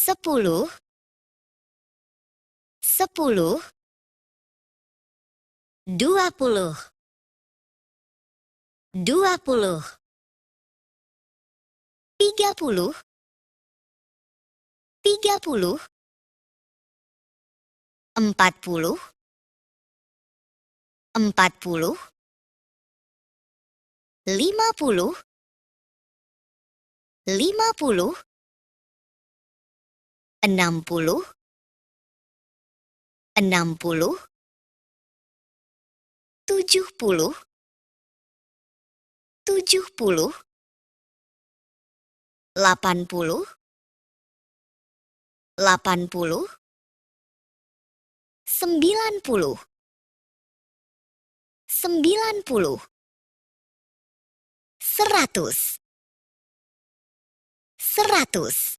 10, 10, 20, 20, 30, 30, 40, 40, 50, 50, 60, 60, 70, 70, 80, 80, 90, 90, 100, 100.